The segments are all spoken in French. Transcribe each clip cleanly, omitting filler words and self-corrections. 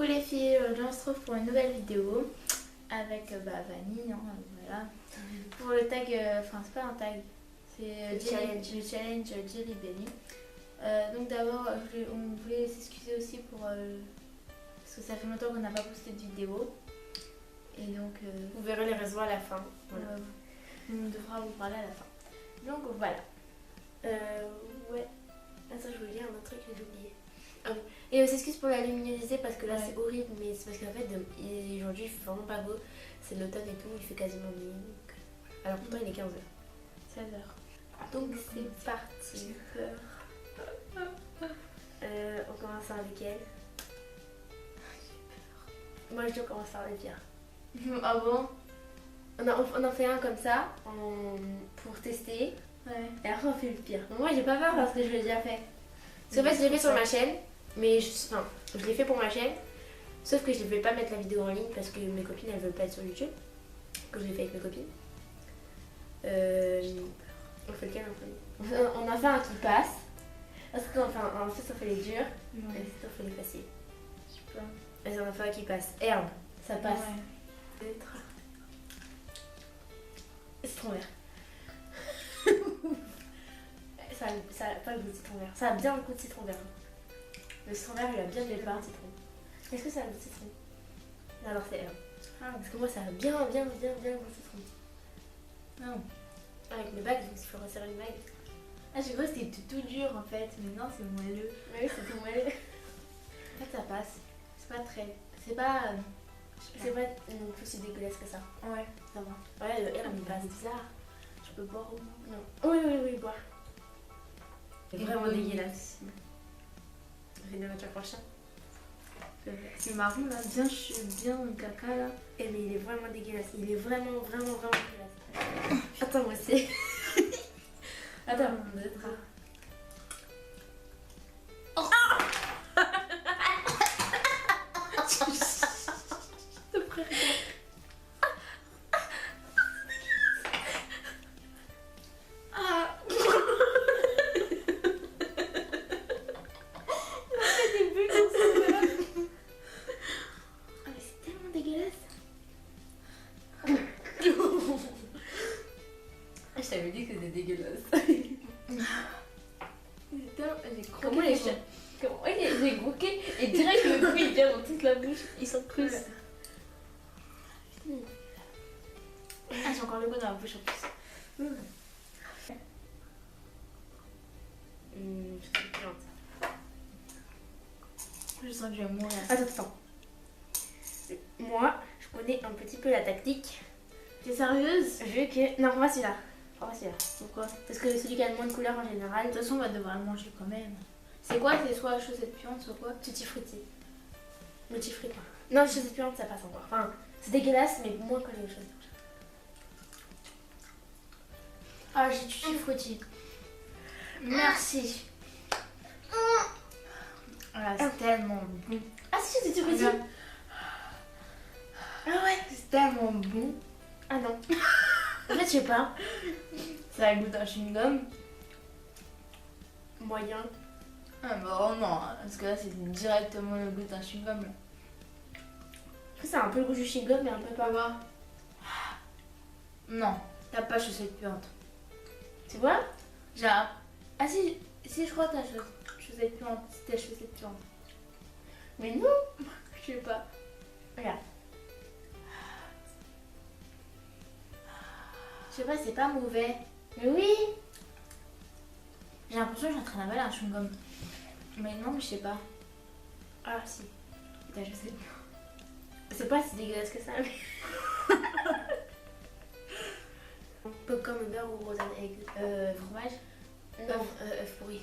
Coucou les filles, aujourd'hui on se retrouve pour une nouvelle vidéo avec Vanille, hein, voilà. Pour le tag, enfin c'est pas un tag, c'est le challenge Jelly Belly. Donc d'abord on voulait s'excuser aussi pour parce que ça fait longtemps qu'on n'a pas posté de vidéo. Et donc vous verrez les raisons à la fin. Voilà. On devra vous parler à la fin. Donc voilà. Ouais. Attends, je voulais dire un autre truc que j'ai oublié. Ah bon. Et on s'excuse pour la luminosité parce que là c'est horrible, mais c'est parce qu'en fait aujourd'hui il fait vraiment pas beau. C'est l'automne et tout, il fait quasiment nuit. Donc... Alors pourtant il est 15h. 16h. Donc c'est parti. On commence par lequel? Moi je dis on commence par le pire. Ah bon? On en fait un comme ça pour tester. Ouais. Et après on fait le pire. Moi j'ai pas peur parce que je l'ai déjà fait. Parce qu'en fait je l'ai fait sur ma chaîne, mais je l'ai fait pour ma chaîne. Sauf que je ne vais pas mettre la vidéo en ligne parce que mes copines elles veulent pas être sur YouTube. Que je l'ai fait avec mes copines. On fait lequel on en fait un qui passe. Parce ensuite on fait les durs. Et ensuite on fait les faciles. Super. Et on en fait un qui passe. Herbe, ça passe. Ouais. Citron vert. ça a pas le goût de citron vert. Ça a bien le goût de citron vert. Le citron vert, il a bien le pain de citron. Est-ce que ça a le goût de citron? Non, alors c'est herbe. Ah, parce que moi, ça a bien le goût de citron. Non. Avec mes bagues, donc il faut resserrer une bague. Ah, j'ai cru que c'était tout dur en fait, mais non, c'est moelleux. Mais oui, c'est tout moelleux. En fait, ça passe. C'est pas très. C'est pas. C'est pas non plus si dégueulasse que ça. Ouais, ça va. Ouais, le herbe, il passe. C'est bizarre. Je peux boire au moins. Non. Oui, boire. C'est vraiment dégueulasse. On fait de notre prochain. C'est marron là, bien caca là. Eh mais il est vraiment dégueulasse. Il est vraiment dégueulasse. Attends, moi aussi. Attends, on doit être. Je t'avais dit que c'était dégueulasse. Comment les chats? Comment j'ai goûté et direct le goût il vient dans toute la bouche. Ils sont crus. Ah, j'ai encore le goût dans la bouche en plus. Je sens que je vais mourir. Attends. Moi, je connais un petit peu la tactique. T'es sérieuse? Vu que. Non, prends celui-là. Pourquoi? Parce que celui qui a le moins de couleurs en général. De toute façon, on va devoir le manger quand même. C'est quoi? C'est soit chaussettes puantes, soit quoi? Tutti frutti. Tutti frutti. Non, les chaussettes puantes, ça passe encore. Enfin, c'est dégueulasse, mais moins que les choses. Ah, j'ai tutti frutti. Merci. Ah, c'est tellement bon. Ah, si, j'ai tutti frutti. Ah ouais, c'est tellement bon. Ah non. En fait, je sais pas. Ça a le goût d'un chewing-gum. Moyen. Ah bah non, parce que là c'est directement le goût d'un chewing-gum. Après, ça a un peu le goût du chewing-gum, mais un peu pas. Voir. Non, t'as pas chaussettes puantes. Tu vois? Genre. Ah si, je crois que t'as chaussettes puantes. Si t'as chaussettes puantes. Mais non. Je sais pas. Regarde. Je sais pas, c'est pas mauvais. Mais oui. J'ai l'impression que j'ai en train d'avaler un chewing-gum. Mais non, mais je sais pas. Ah si. Putain, je sais pas. C'est pas si dégueulasse que ça, mais... Popcorn au beurre ou rose and egg? Fromage? Non, œuf pourri.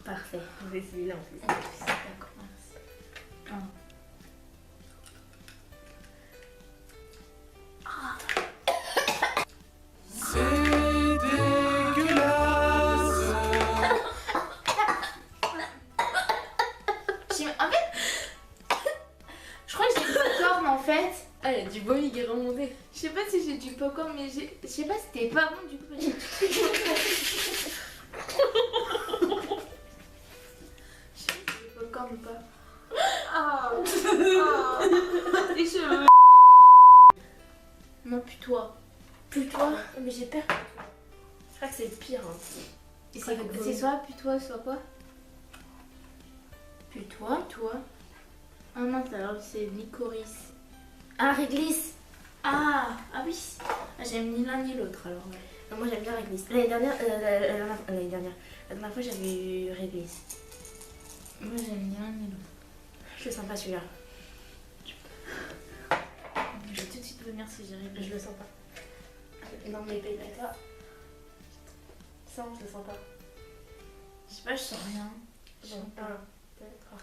Parfait. Je vais essayer là en plus. D'accord, merci. Ah, il y a du vomi qui est remonté. Je sais pas si j'ai du popcorn, mais je sais pas si c'était pas bon du coup. Je sais pas si cornes ou pas? Ah. Les cheveux. Non, pue-toi. Pue-toi. Mais j'ai peur. Je crois que c'est le pire. Hein. Et c'est soit pue-toi, soit quoi? Pue-toi. Toi. Ah non, alors c'est licorice. Ah, réglisse. Ah oui. Ah, j'aime ni l'un ni l'autre alors. Ouais. Non, moi j'aime bien réglisse. L'année dernière fois j'avais eu réglisse. Moi j'aime ni l'un ni l'autre. Je le sens pas celui-là. Je vais tout de suite venir si j'arrive. Je le sens pas. Non mais paye avec toi. Ça, je le sens pas. Je sais pas, je sens rien. Bon, 1, 2, 3.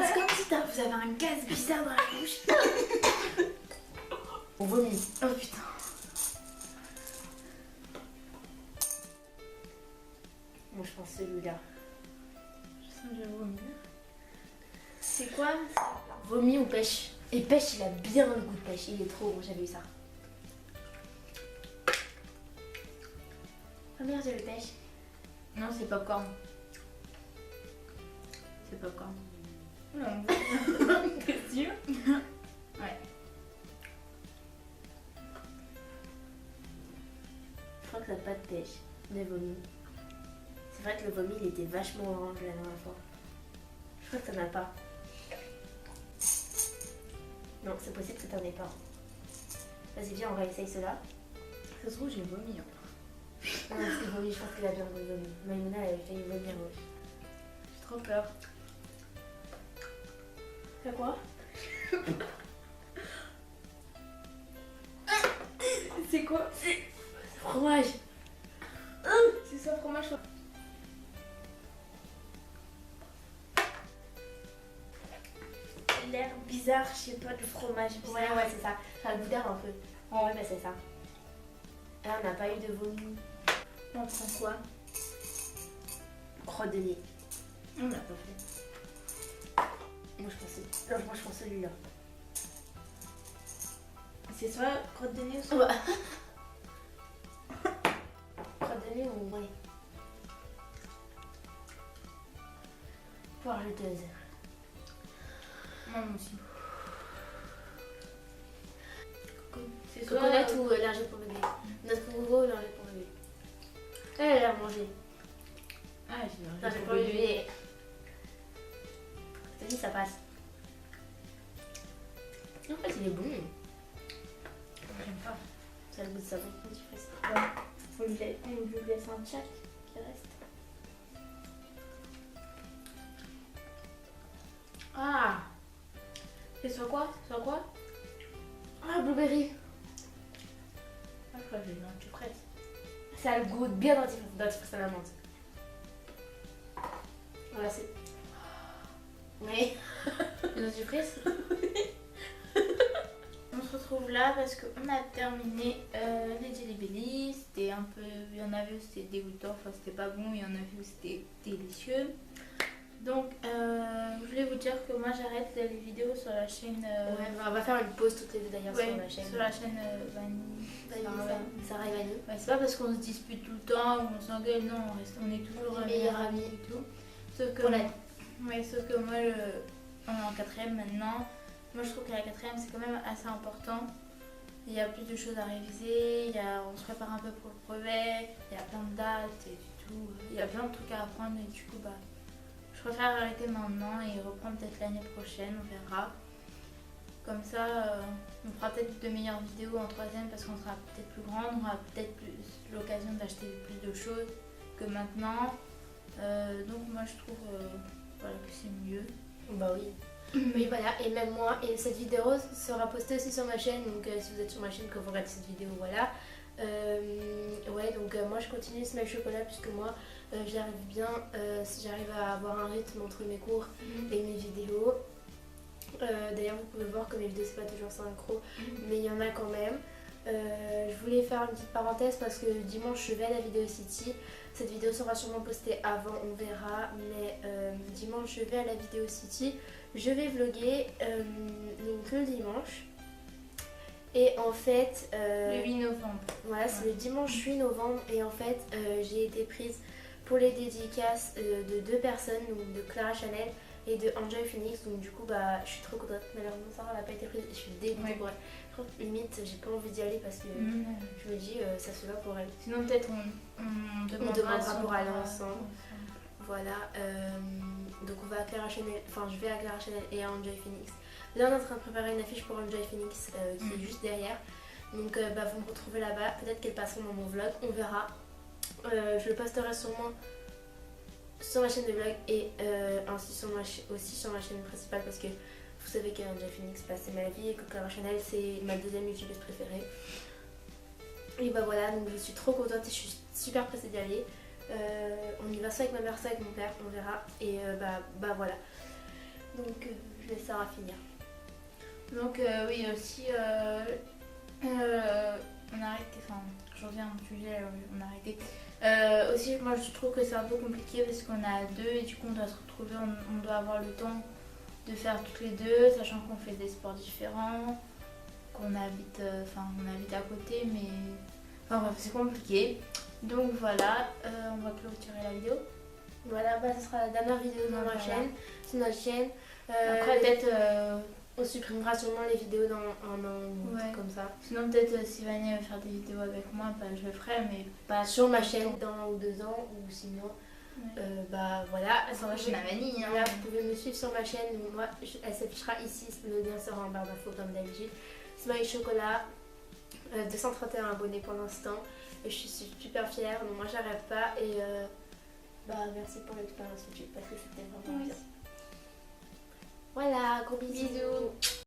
C'est comme si vous avez un gaz bizarre dans la bouche. On vomit. Oh putain. Moi je pense celui-là. Je sens que je vais vomir. C'est quoi? Vomi ou pêche? Et pêche, il a bien le goût de pêche. Il est trop bon, j'avais eu ça. Oh merde, j'ai le pêche. Non, c'est popcorn. C'est popcorn. Non, T'es sûr? ouais. Je crois que ça n'a pas de pêche, mais vomi. C'est vrai que le vomi, il était vachement orange la dernière fois. Je crois que ça n'a pas. Non, c'est possible que t'en aies pas. Vas-y, viens, on va essayer cela. Ça se trouve, j'ai vomi. Hein. Non, c'est le vomi, je pense qu'il a bien le vomi. Maïmouna, elle avait failli vomir, ouais. J'ai trop peur. T'as quoi? C'est quoi? Fromage. C'est ça, fromage. L'air bizarre, je sais pas, du fromage bizarre. Ouais, c'est ça. Ça a le goût d'air un peu. Ouais, bah c'est ça. Ah, on n'a pas eu de vomi. On prend quoi? Crotte de nez. On l'a pas fait. Moi, je pense celui-là. C'est soit crotte de nez ou soit... Ouais. Crotte de nez ou ouais. Poire jeteuse. Moi aussi. C'est soit... Coconut ou lingette pour bébé. Notre coco ou lingette pour bébé. Elle a mangé. Ah, j'ai Lingette pour bébé. Je te dis, ça passe. En fait, il est bon. J'aime pas. Ça a le goût de savon. Petit fraise. Ouais. On lui laisse un tchac qui reste. Ah! C'est soit quoi? Soit quoi? Ah, blueberry. Ah, je crois que j'ai une antifraise. Ça a le goût bien dentifrice à la menthe. Voilà, c'est. Oui. Une antifraise? On se retrouve là parce qu'on a terminé les Jelly Belly. C'était un peu. Il y en avait où c'était dégoûtant, enfin c'était pas bon, il y en avait où c'était délicieux. Donc, je voulais vous dire que moi j'arrête les vidéos sur la chaîne. Ouais, on va faire une pause toutes les deux d'ailleurs ouais, sur la chaîne. Sur la chaîne Vanille. Sarah et Vanille. Ouais, c'est pas parce qu'on se dispute tout le temps ou on s'engueule, non, on est toujours meilleurs amis et tout. Sauf que, Pour la... ouais, sauf que moi, on est en 4ème maintenant. Moi je trouve que la 4ème c'est quand même assez important. Il y a plus de choses à réviser, on se prépare un peu pour le brevet, il y a plein de dates et tout. Il y a plein de trucs à apprendre et du coup, bah, je préfère arrêter maintenant et reprendre peut-être l'année prochaine, on verra. Comme ça, on fera peut-être de meilleures vidéos en 3ème parce qu'on sera peut-être plus grande, on aura peut-être plus l'occasion d'acheter plus de choses que maintenant. Donc moi je trouve voilà, que c'est mieux. Bah oui. Oui, voilà, et même moi, et cette vidéo sera postée aussi sur ma chaîne, donc si vous êtes sur ma chaîne que vous regardez cette vidéo, voilà. Ouais, donc moi je continue Smile Chocolat puisque moi j'arrive bien, j'arrive à avoir un rythme entre mes cours et mes vidéos. D'ailleurs vous pouvez voir que mes vidéos c'est pas toujours synchro, mais il y en a quand même. Je voulais faire une petite parenthèse parce que dimanche je vais à la Vidéo City. Cette vidéo sera sûrement postée avant, on verra, mais dimanche je vais à la Vidéo City. Je vais vlogger donc le dimanche. Et en fait... Le 8 novembre. Voilà, c'est le dimanche 8 novembre. Et en fait, j'ai été prise pour les dédicaces de 2 personnes, donc de Clara Chanel et de Enjoy Phoenix. Donc du coup, bah, je suis trop contente. Malheureusement, Sarah n'a pas été prise et je suis dégoûtée pour elle. Je trouve limite, j'ai pas envie d'y aller parce que je me dis, ça se va pour elle. Sinon, peut-être on demandera pour aller ensemble. Voilà, donc on va à Clara Chanel, enfin je vais à Clara Chanel et à Enjoy Phoenix. Là on est en train de préparer une affiche pour Enjoy Phoenix qui est juste derrière. Donc bah, vous me retrouvez là-bas, peut-être qu'elle passera dans mon vlog, on verra. Je le posterai sûrement sur ma chaîne de vlog et ainsi aussi sur ma chaîne principale parce que vous savez qu'Enjoy Phoenix c'est ma vie et que Clara Chanel c'est ma deuxième youtubeuse préférée. Et bah voilà, donc je suis trop contente et je suis super pressée d'y aller. On y va soit avec ma mère, soit avec mon père, on verra. Et bah voilà. Donc je laisse Sarah finir. Donc oui aussi on a arrêté, enfin je reviens à mon sujet, on a arrêté. Aussi moi je trouve que c'est un peu compliqué parce qu'on a 2 et du coup on doit se retrouver, on doit avoir le temps de faire toutes les 2, sachant qu'on fait des sports différents, qu'on habite, on habite à côté mais enfin bref c'est compliqué. Donc voilà, on va clôturer la vidéo. Voilà, bah ce sera la dernière vidéo sur ma chaîne, sur notre chaîne. Après peut-être on supprimera sûrement les vidéos dans un an ou comme ça. Sinon peut-être si Vanny veut faire des vidéos avec moi, bah, je le ferai mais pas sur ma chaîne dans 1 ou 2 ans ou sinon. Bah voilà, sur ma chaîne à Vanny. Là vous pouvez me suivre sur ma chaîne, donc moi elle s'affichera ici, le lien sera en barre d'infos comme d'habitude. Smiley Chocolat, 231 abonnés pour l'instant. Et je suis super fière, donc moi j'arrête pas et bah merci pour l'expérience YouTube parce que c'était vraiment bien. Voilà, gros bisous.